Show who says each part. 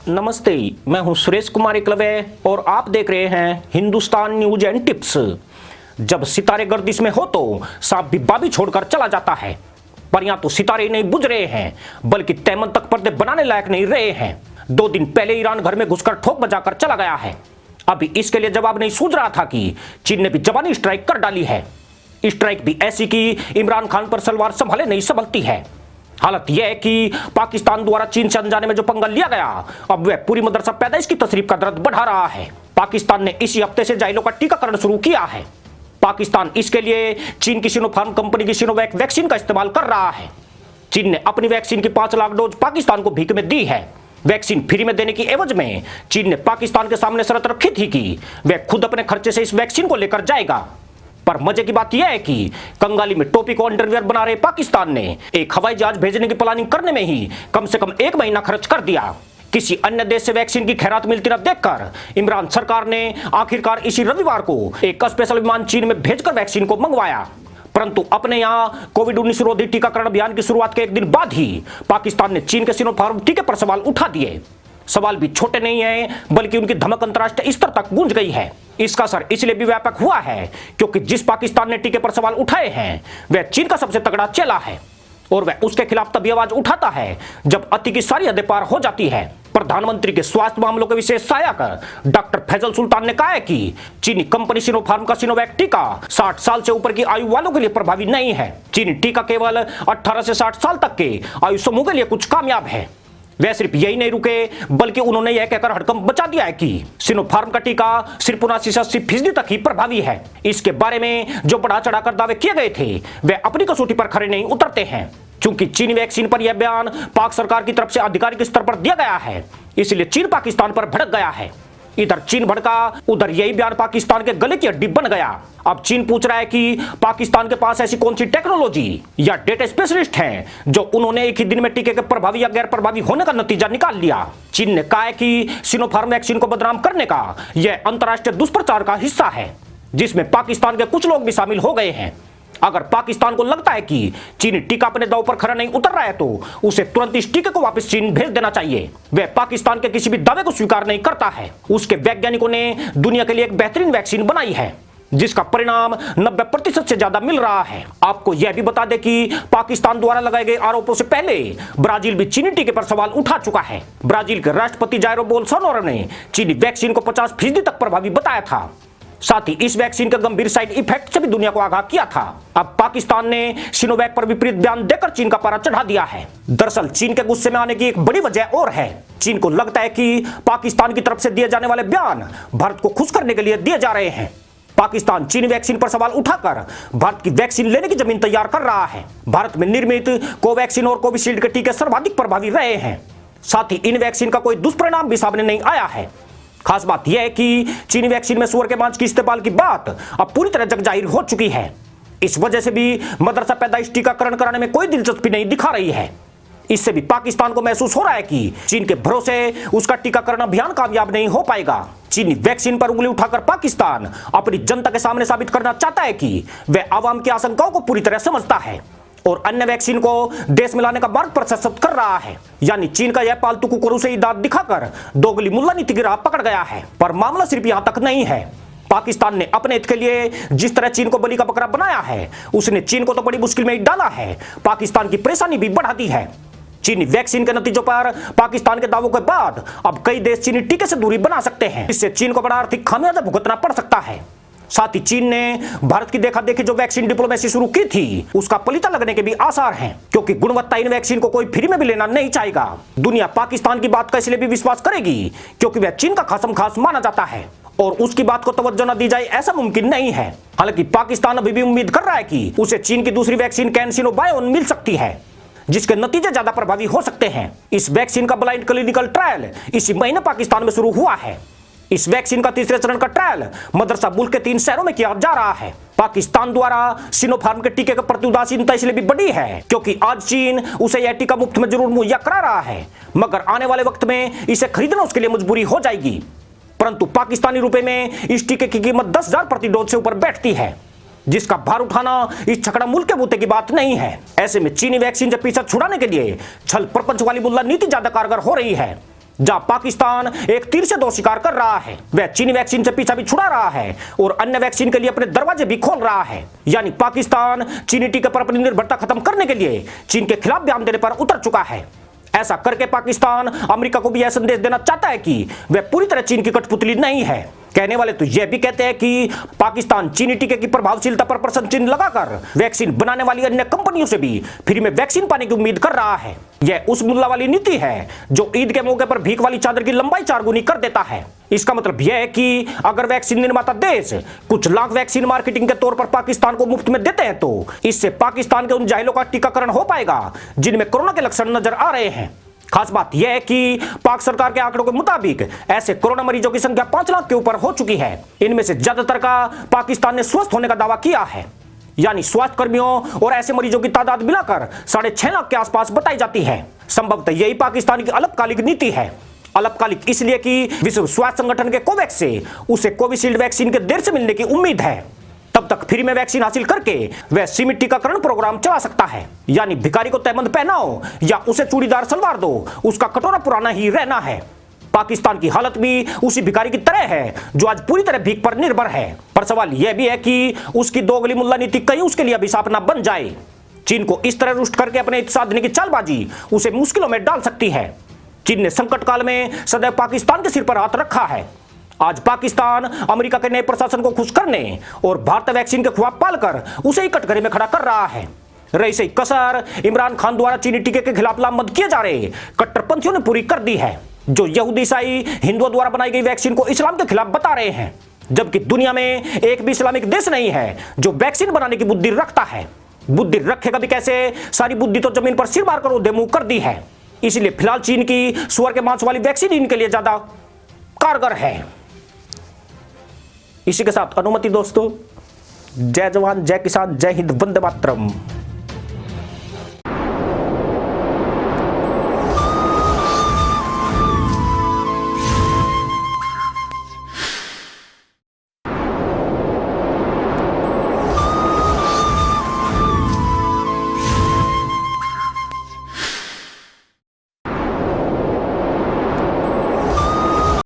Speaker 1: नमस्ते, मैं हूं सुरेश कुमार एकलव्य और आप देख रहे हैं हिंदुस्तान न्यूज एंड टिप्स। जब सितारे गर्दिश में हो तो सांप भी बाबी छोड़कर चला जाता है, पर यहां तो सितारे नहीं बुझ रहे हैं बल्कि तैमन तक पर्दे बनाने लायक नहीं रहे हैं। 2 दिन पहले ईरान घर में घुसकर ठोक बजाकर चला गया है। अभी इसके लिए जवाब नहीं सूझ रहा था कि चीन ने भी जवानी स्ट्राइक कर डाली है। स्ट्राइक भी ऐसी कि इमरान खान पर सलवार संभले नहीं संभलती है। हालत यह है कि पाकिस्तान द्वारा चीन से अनजाने में जो पंगा लिया गया, अब वह पूरी मदरसा पैदाइश की तशरीफ का दर्द बढ़ा रहा है। पाकिस्तान ने इसी हफ्ते से जाइलों का टीकाकरण शुरू किया है। पाकिस्तान इसके लिए चीन की सिनोफार्म कंपनी की सिनोवैक वैक्सीन का इस्तेमाल कर रहा है। चीन ने अपनी वैक्सीन की 5 लाख डोज पाकिस्तान को भीख में दी है। वैक्सीन फ्री में देने की एवज में चीन ने पाकिस्तान के सामने शर्त रखी थी कि वह खुद अपने खर्चे से इस वैक्सीन को लेकर जाएगा। पर मजे की बात यह है कि कंगाली में टोपी को अंडरवियर बना रहे पाकिस्तान ने एक हवाई जहाज भेजने की प्लानिंग करने में ही कम से कम 1 महीना खर्च कर दिया। किसी अन्य देश से वैक्सीन की खैरात मिलती न देखकर इमरान सरकार ने आखिरकार इसी रविवार को एक स्पेशल विमान चीन में भेजकर वैक्सीन को मंगवाया। परंतु अपने यहां कोविड-19 विरोधी टीकाकरण अभियान की शुरुआत के 1 दिन बाद ही पाकिस्तान ने चीन के सिनोफार्म टीके पर सवाल उठा दिए। सवाल भी छोटे नहीं है बल्कि उनकी धमक अंतरराष्ट्रीय स्तर तक गूंज गई है। इसका असर इसलिए भी व्यापक हुआ है क्योंकि जिस पाकिस्तान ने टीके पर सवाल उठाए हैं वह चीन का सबसे तगड़ा चेला है और वह उसके खिलाफ तभी आवाज उठाता है जब अति की सारी हदें पार हो जाती है। प्रधानमंत्री के स्वास्थ्य मामलों के विशेष सहायक डॉक्टर फैजल सुल्तान ने कहा है कि चीनी कंपनी सिनोफार्म का सिनोवैक टीका 60 साल से ऊपर की आयु वालों के लिए प्रभावी नहीं है। चीनी टीका केवल 18 से 60 साल तक के आयु समूह के लिए कुछ कामयाब है। वे सिर्फ यही नहीं रुके बल्कि उन्होंने यह कहकर हड़कंप बचा दिया है कि सिनोफार्म का टीका सिर्फ 79 से 80% तक ही प्रभावी है। इसके बारे में जो बढ़ा चढ़ाकर दावे किए गए थे वे अपनी कसौटी पर खड़े नहीं उतरते हैं। चूंकि चीनी वैक्सीन पर यह बयान पाक सरकार की तरफ से आधिकारिक स्तर पर दिया गया है, इसलिए चीन पाकिस्तान पर भड़क गया है। इधर चीन भड़का, उधर यही बयान पाकिस्तान के गले की हड्डी बन गया। अब चीन पूछ रहा है कि पाकिस्तान के पास ऐसी कौन सी टेक्नोलॉजी या डेटा स्पेशलिस्ट हैं जो उन्होंने एक ही दिन में टीके के प्रभावी या गैर प्रभावी होने का नतीजा निकाल लिया। चीन ने कहा है कि सिनोफार्म वैक्सीन को बदनाम करने का यह अंतर्राष्ट्रीय दुष्प्रचार का हिस्सा है जिसमें पाकिस्तान के कुछ लोग भी शामिल हो गए हैं। अगर पाकिस्तान को लगता है कि चीनी टीका अपने दांव पर खरा नहीं उतर रहा है तो उसे तुरंत इस टीके को वापस चीन भेज देना चाहिए। वह पाकिस्तान के किसी भी दावे को स्वीकार नहीं करता है। उसके वैज्ञानिकों ने दुनिया के लिए एक बेहतरीन वैक्सीन बनाई है जिसका परिणाम 90% से ज्यादा मिल रहा है। आपको यह भी बता दें कि पाकिस्तान द्वारा लगाए गए आरोपों से पहले ब्राजील भी चीनी टीके पर सवाल उठा चुका है। ब्राजील के राष्ट्रपति जाइर बोल्सोनारो ने चीनी वैक्सीन को 50% तक प्रभावी बताया था। साथ ही इस वैक्सीन के गंभीर साइड इफेक्ट से भी दुनिया को आगाह किया था। अब पाकिस्तान ने सिनोवैक पर विपरीत बयान देकर चीन का पारा चढ़ा दिया है। दरअसल चीन के गुस्से में आने की एक बड़ी वजह और है। चीन को लगता है कि पाकिस्तान की तरफ से दिए जाने वाले बयान भारत को खुश करने के लिए दिए जा रहे हैं। पाकिस्तान चीनी वैक्सीन पर सवाल उठाकर भारत की वैक्सीन लेने की जमीन तैयार कर रहा है। भारत में निर्मित कोवैक्सीन और कोविशील्ड के टीके सर्वाधिक प्रभावी रहे हैं। साथ ही इन वैक्सीन का कोई दुष्परिणाम भी सामने नहीं आया है। खास बात यह है कि चीनी वैक्सीन में सुअर के मांस की इस्तेमाल की बात अब पूरी तरह जग जाहिर हो चुकी है। इस वजह से भी मदरसा पैदाइश टीकाकरण कराने में कोई दिलचस्पी नहीं दिखा रही है। इससे भी पाकिस्तान को महसूस हो रहा है कि चीन के भरोसे उसका टीकाकरण अभियान कामयाब नहीं हो पाएगा। चीनी वैक्सीन पर उंगली उठाकर पाकिस्तान अपनी जनता के सामने साबित करना चाहता है कि वह आवाम की आशंकाओं को पूरी तरह समझता है और अन्य वैक्सीन को देश में लाने का मार्ग प्रशस्त कर रहा है। यानी चीन का यह पालतू कुकुर उसे दांत दिखाकर दोगली मुल्ला नीति की राह पकड़ गया है। पर मामला सिर्फ यहां तक नहीं है। पाकिस्तान ने अपने हित के लिए जिस तरह चीन को बलि का बकरा बनाया है, उसने चीन को तो बड़ी मुश्किल में ही डाला है, पाकिस्तान की परेशानी भी बढ़ा दी है। चीनी वैक्सीन के नतीजों पर पाकिस्तान के दावों के बाद अब कई देश चीनी टीके से दूरी बना सकते हैं। इससे चीन को बड़ा आर्थिक खामियाजा भुगतना पड़ सकता है। साथ ही चीन ने भारत की देखा देखी जो वैक्सीन डिप्लोमेसी शुरू की थी उसका पलीता लगने के भी आसार हैं, क्योंकि गुणवत्ताहीन वैक्सीन को कोई फ्री में भी लेना नहीं चाहेगा। दुनिया पाकिस्तान की बात का इसलिए भी विश्वास करेगी क्योंकि वह चीन का खासम खास माना जाता है और उसकी बात को तवज्जो न दी जाए ऐसा मुमकिन नहीं है। हालांकि पाकिस्तान अभी भी उम्मीद कर रहा है कि उसे चीन की दूसरी वैक्सीन कैंसिनो बायोन मिल सकती है जिसके नतीजे ज्यादा प्रभावी हो सकते हैं। इस वैक्सीन का ब्लाइंड क्लिनिकल ट्रायल इसी महीने पाकिस्तान में शुरू हुआ है। इस वैक्सीन का तीसरे चरण का ट्रायल मदरसा मुल्क के 3 शहरों में किया जा रहा है। पाकिस्तान द्वारा सिनोफार्म के टीके के प्रति उदासीनता इसलिए भी बढ़ी है क्योंकि आज चीन उसे यह टीका मुफ्त में जरूर मुहैया करा रहा है, मगर आने वाले वक्त में इसे खरीदना उसके लिए मजबूरी हो जाएगी। परंतु पाकिस्तानी रुपए में इस टीके की कीमत 10,000 प्रति डोज से ऊपर बैठती है, जिसका भार उठाना इस छकड़ा मुल्क के बूते की बात नहीं है। ऐसे में चीनी वैक्सीन से पीछा छुड़ाने के लिए छल प्रपंच वाली मुल्ला नीति ज्यादा कारगर हो रही है। जहां पाकिस्तान एक तीर से दो शिकार कर रहा है। वह चीनी वैक्सीन से पीछा भी छुड़ा रहा है और अन्य वैक्सीन के लिए अपने दरवाजे भी खोल रहा है। यानी पाकिस्तान चीनी टीके पर अपनी निर्भरता खत्म करने के लिए चीन के खिलाफ बयान देने पर उतर चुका है। ऐसा करके पाकिस्तान अमेरिका को भी यह संदेश देना चाहता है कि वह पूरी तरह चीन की कठपुतली नहीं है। कहने वाले तो यह भी कहते हैं कि पाकिस्तान चीनी टीके की प्रभावशीलता पर प्रश्न चिन्ह लगाकर वैक्सीन बनाने वाली अन्य कंपनियों से भी फ्री में वैक्सीन पाने की उम्मीद कर रहा है। यह उस मुल्ला वाली नीति है जो ईद के मौके पर भीख वाली चादर की लंबाई 4 गुनी कर देता है। इसका मतलब यह है कि अगर वैक्सीन निर्माता देश कुछ लाख वैक्सीन मार्केटिंग के तौर पर पाकिस्तान को मुफ्त में देते हैं तो इससे पाकिस्तान के उन जाहिलों का टीकाकरण हो पाएगा जिनमें कोरोना के लक्षण नजर आ रहे हैं। खास बात यह है कि पाक सरकार के आंकड़ों के मुताबिक ऐसे कोरोना मरीजों की संख्या 5 लाख के ऊपर हो चुकी है। इनमें से ज्यादातर का पाकिस्तान ने स्वस्थ होने का दावा किया है। यानी स्वास्थ्य कर्मियों और ऐसे मरीजों की तादाद मिलाकर 6.5 लाख के आसपास बताई जाती है। संभवतः यही पाकिस्तान की अल्पकालिक नीति है। अल्पकालिक इसलिए कि विश्व स्वास्थ्य संगठन के कोवैक्स से उसे कोविशील्ड वैक्सीन के देर से मिलने की उम्मीद है। तब तक फ्री में वैक्सीन हासिल करके वह सीमित टीकाकरण प्रोग्राम चला सकता है। यानी भिखारी को तहमंद पहनाओ या उसे चूड़ीदार सलवार दो, उसका कटोरा पुराना ही रहना है। पाकिस्तान की हालत भी उसी भिखारी की तरह है जो आज पूरी तरह भीख पर निर्भर है। पर सवाल यह भी है कि उसकी दोगली मुल्ला नीति कहीं उसके लिए अभिशाप न बन जाए। चीन को इस तरह रुष्ट करके अपने हित साधने की चालबाजी उसे मुश्किलों में डाल सकती है। चीन ने संकट काल में सदैव पाकिस्तान के सिर पर हाथ रखा है। आज पाकिस्तान अमेरिका के नए प्रशासन को खुश करने और भारत वैक्सीन के ख्वाब पालकर उसे ही कटघरे में खड़ा कर रहा है। रही सही कसर इमरान खान द्वारा चीनी टीके के खिलाफ लामबंद किए जा रहे कट्टरपंथियों ने पूरी कर दी है, जो यहूदी ईसाई हिंदुओं द्वारा बनाई गई वैक्सीन को इस्लाम के खिलाफ बता रहे हैं। जबकि दुनिया में एक भी इस्लामिक देश नहीं है जो वैक्सीन बनाने की बुद्धि रखता है। बुद्धि रखेगा भी कैसे, सारी बुद्धि तो जमीन पर सिर मारकर उधे मुंह कर दी है। इसलिए फिलहाल चीन की सुअर के मांस वाली वैक्सीन इनके लिए ज्यादा कारगर है। इसी के साथ अनुमति दोस्तों। जय जवान, जय किसान, जय हिंद, वंदे मातरम।